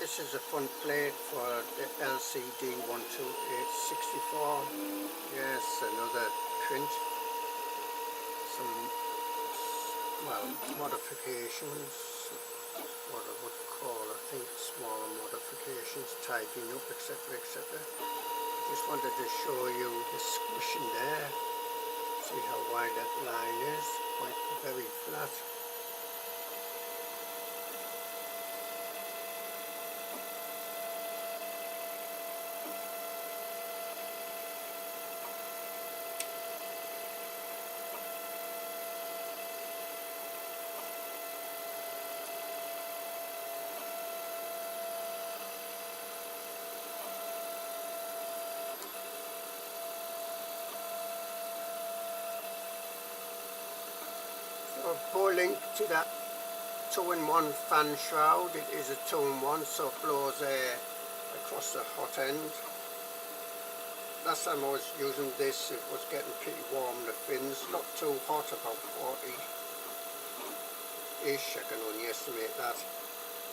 This is a front plate for the LCD 12864. Yes, another print. Some, well, modifications, what I would call, I think, smaller modifications, tidying up, etc, etc. Just wanted to show you the squishing there. See how wide that line is, quite very flat. So I'll link to that 2-in-1 fan shroud. It is a 2-in-1, so it blows air across the hot end. Last time I was using this, it was getting pretty warm, the fins, not too hot, about 40-ish, I can only estimate that.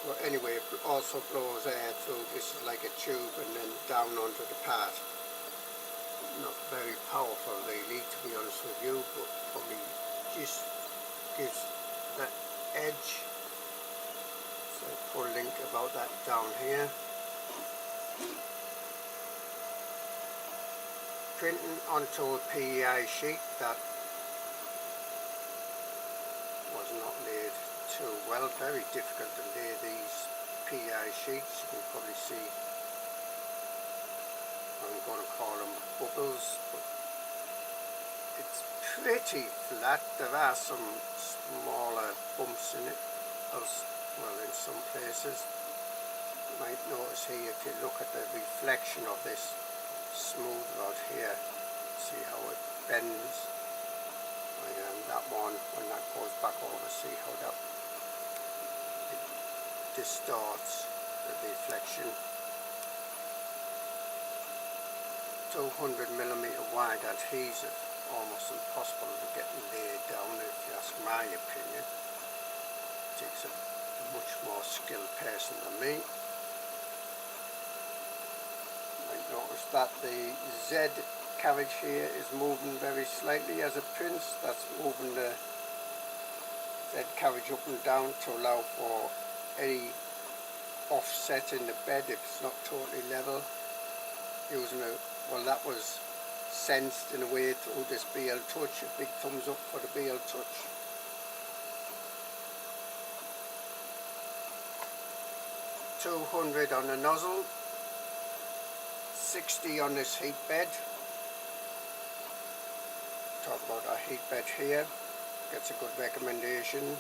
But anyway, it also blows air through. This is like a tube and then down onto the pad. Not very powerful really, to be honest with you, but probably just gives that edge. So put a link about that down here. Printing onto a PEI sheet that was not laid too well. Very difficult to lay these PEI sheets. You can probably see, I'm going to call them bubbles, but it's pretty flat. There are some smaller bumps in it, well, in some places. You might notice here, if you look at the reflection of this smooth rod here, see how it bends, and that one, when that goes back over, see how that it distorts the reflection. 200mm wide adhesive, almost impossible to get laid down, if you ask my opinion. It takes a much more skilled person than me. I noticed that the Z carriage here is moving very slightly as it prints. That's moving the Z carriage up and down to allow for any offset in the bed if it's not totally level. Using a, well, that was sensed in a way through this BL Touch. A big thumbs up for the BL Touch. $200 on the nozzle, 60 on this heat bed. Talk about our heat bed here, gets a good recommendation.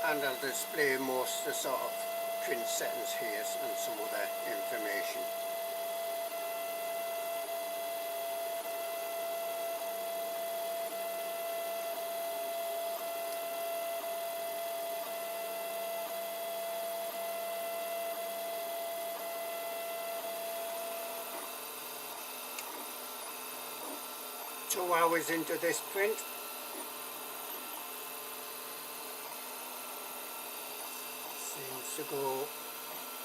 And I'll display most of the sort of print settings here and some other information. Two hours into this print.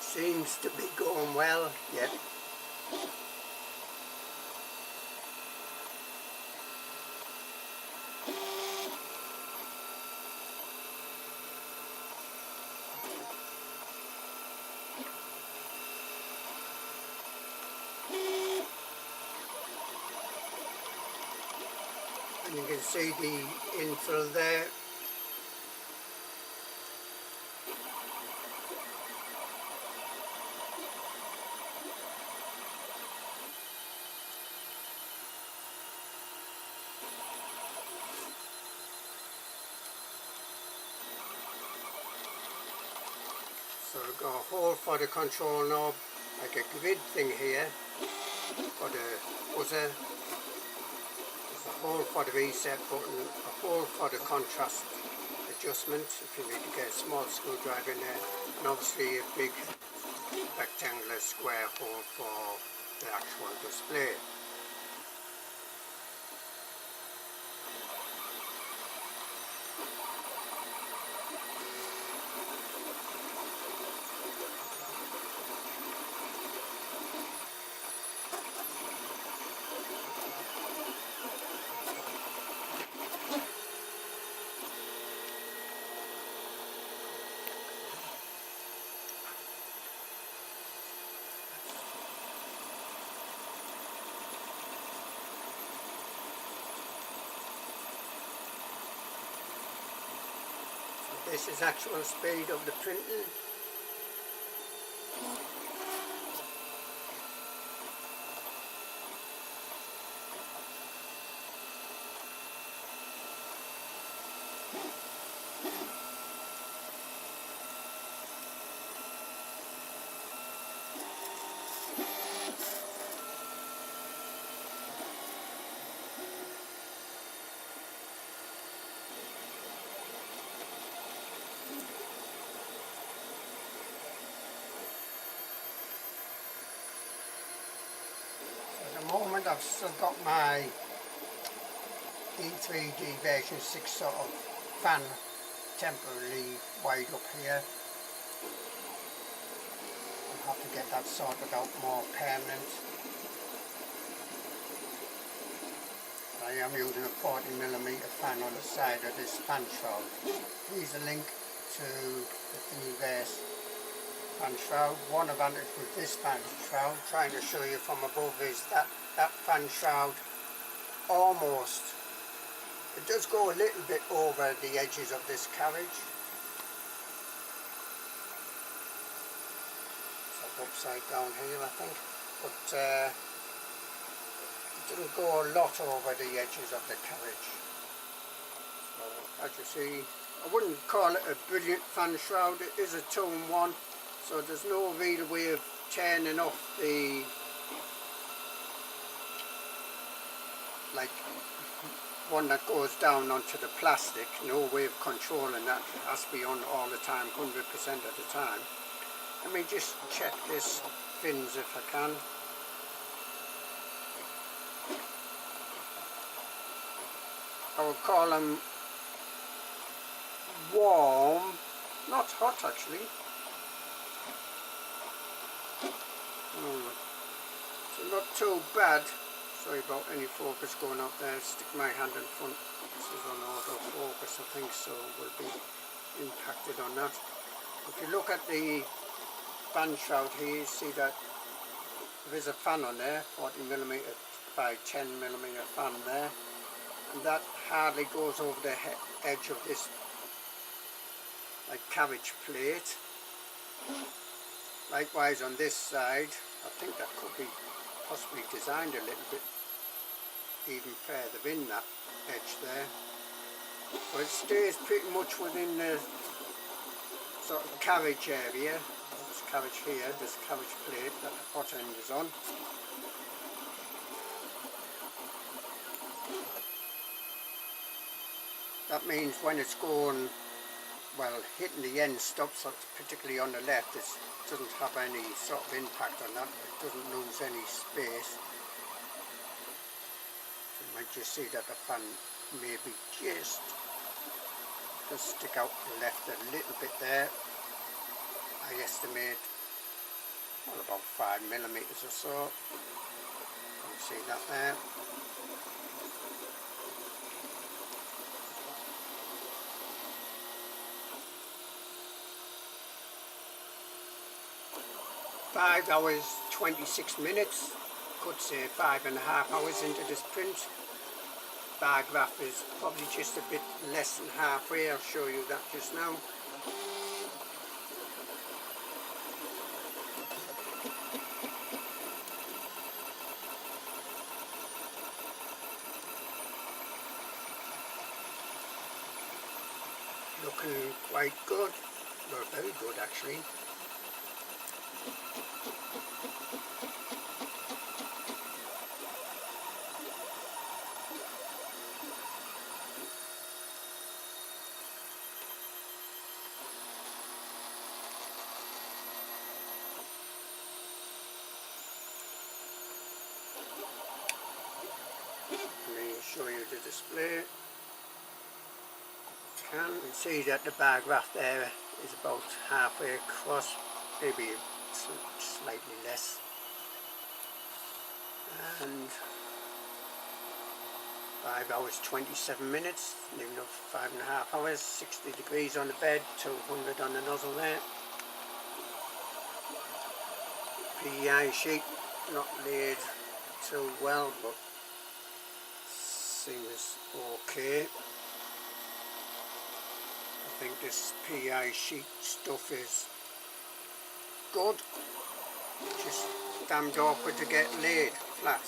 Seems to be going well yet. And you can see the infill there. So I've got a hole for the control knob, like a grid thing here for the buzzer. There's a hole for the reset button, a hole for the contrast adjustment if you need to get a small screwdriver in there, and obviously a big rectangular square hole for the actual display. This is actual speed of the printing. At the moment I've still got my D3D version 6 sort of fan temporarily wired up here. I'll have to get that sorted out more permanent. I am using a 40mm fan on the side of this fan shroud. Here's a link to the Thingiverse fan shroud. One advantage with this fan shroud, trying to show you from above, is that fan shroud almost, it does go a little bit over the edges of this carriage. So upside down here I think, but it doesn't go a lot over the edges of the carriage. So as you see, I wouldn't call it a brilliant fan shroud. It is a tone one, so there's no real way of turning off the, like, one that goes down onto the plastic. No way of controlling that. It has to be on all the time, 100% of the time. Let me just check this fins if I can. I would call them warm, not hot actually. So not too bad. Sorry about any focus going up there. Stick my hand in front. This is on auto focus I think, so will be impacted on that. If you look at the fan shroud here, you see that there is a fan on there, 40mm by 10mm fan there, and that hardly goes over the edge of this like carriage plate. Likewise on this side, I think that could be possibly designed a little bit even further in that edge there, but it stays pretty much within the sort of carriage area. This carriage here, this carriage plate that the pot end is on. That means when it's going, well, hitting the end stops, particularly on the left, it doesn't have any sort of impact on that. It doesn't lose any space. So you might just see that the fan maybe just stick out to the left a little bit there. I estimate, well, about 5mm or so. You can see that there. "5 hours 26 minutes, could say 5.5 hours into this print. Bar graph is probably just a bit less than halfway. I'll show you that just now. Looking quite good, well, very good actually. Let me show you the display. You can see that the bar graph there is about halfway across, maybe slightly less. And 5 hours 27 minutes, leaving up 5.5 hours, 60 degrees on the bed, 200 on the nozzle there. PEI sheet not laid too well, but seems okay. I think this PEI sheet stuff is good, just damned awkward to get laid flat.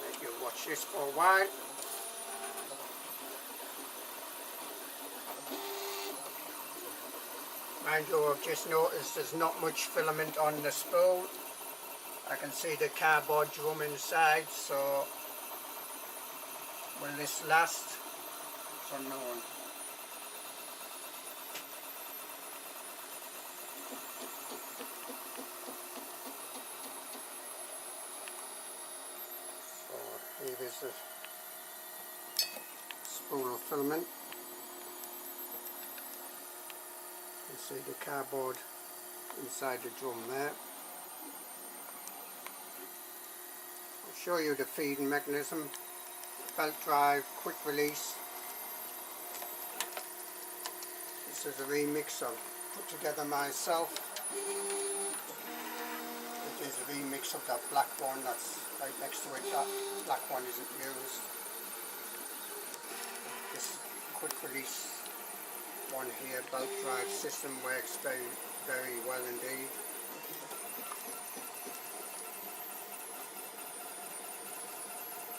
Let you watch this for a while. Mind you, I've just noticed there's not much filament on the spool. I can see the cardboard drum inside, so will this last? It's unknown. So here is the spool of filament. You can see the cardboard inside the drum there. I'll show you the feeding mechanism. Belt drive, quick release. This is a remix I've put together myself. It is a remix of that black one that's right next to it. That black one isn't used. This quick release one here, belt drive system, works very, very well indeed.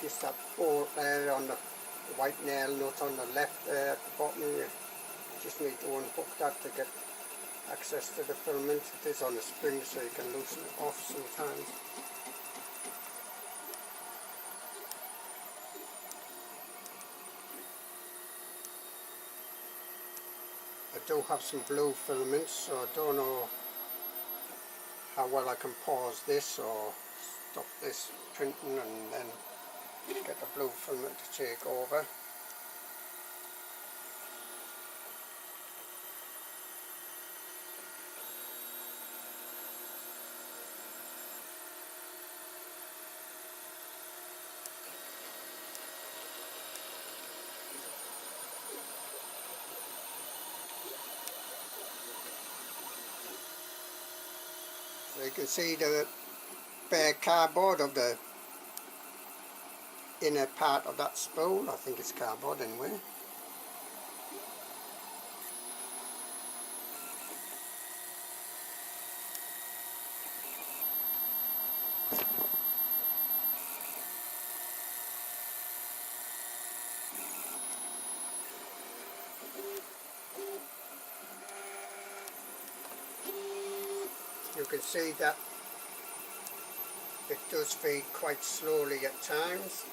Just that bolt there on the white nail nut on the left there at the bottom, you just need to unhook that to get access to the filament. It is on a spring, so you can loosen it off sometimes. I do have some blue filaments, so I don't know how well I can pause this or stop this printing and then get the blue filament to take over. So you can see the bare cardboard of the inner part of that spool. I think it's cardboard anyway. You can see that it does feed quite slowly at times.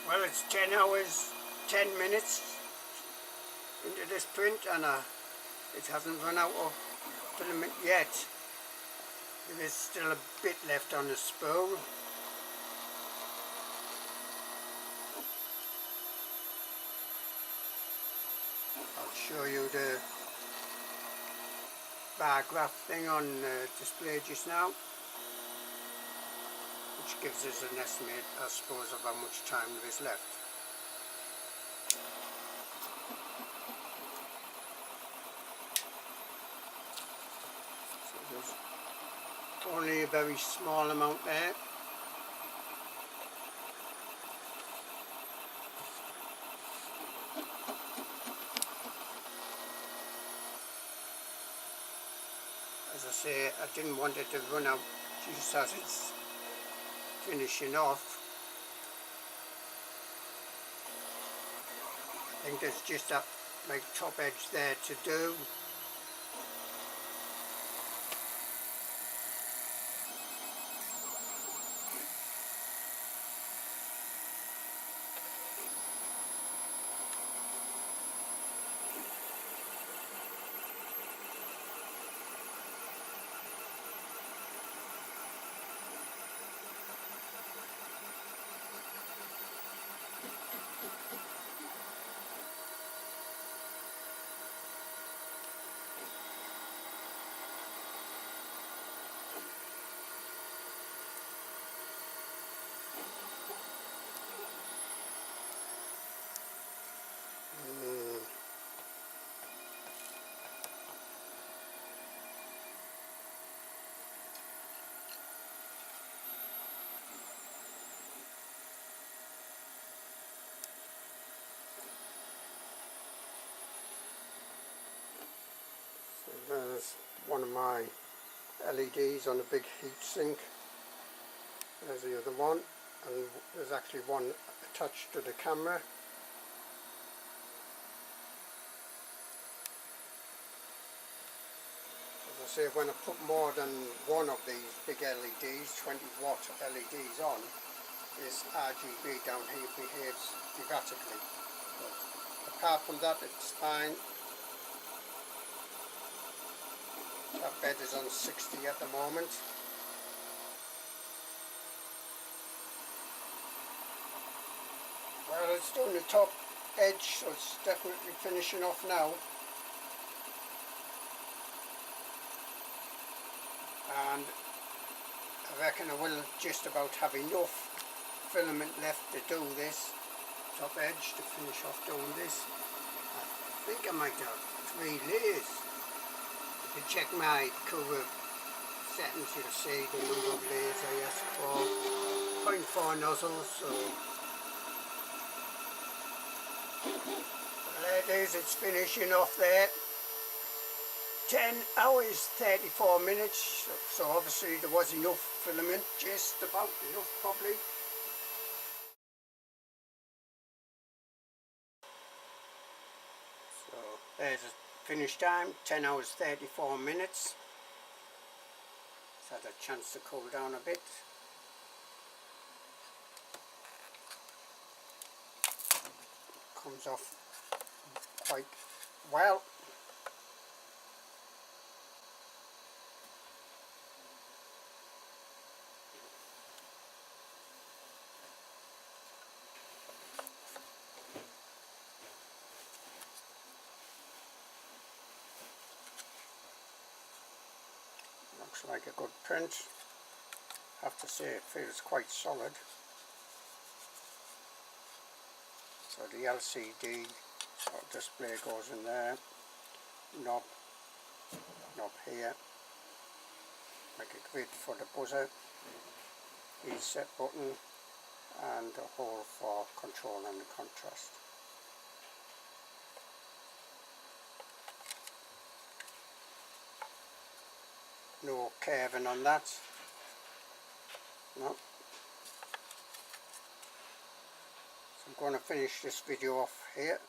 Well, it's 10 hours, 10 minutes into this print, and it hasn't run out of filament yet. There is still a bit left on the spool. I'll show you the bar graph thing on the display just now, which gives us an estimate, I suppose, of how much time there is left. So there's only a very small amount there. As I say, I didn't want it to run out just as it's finishing off. I think there's just a like top edge there to do. So there's one of my LEDs on a big heat sink. There's the other one, and there's actually one attached to the camera. As I say, when I put more than one of these big LEDs, 20-watt LEDs on, this RGB down here behaves erratically. But apart from that, it's fine. That bed is on 60 at the moment. Well, it's doing the top edge, so it's definitely finishing off now. And I reckon I will just about have enough filament left to do this top edge to finish off doing this. I think I might have 3 layers. If you check my cover settings, you'll see the number of layers I asked for. 0.4 nozzles, so there it is, it's finishing off there. 10 hours 34 minutes, so obviously there was enough filament, just about enough probably. So there's a finish time, 10 hours 34 minutes. It's had a chance to cool down a bit. Comes off quite well. Looks like a good print. I have to say it feels quite solid. So the LCD display goes in there, knob here, like a grid for the buzzer, reset button, and a hole for controlling the contrast. No curving on that, no. So I'm going to finish this video off here.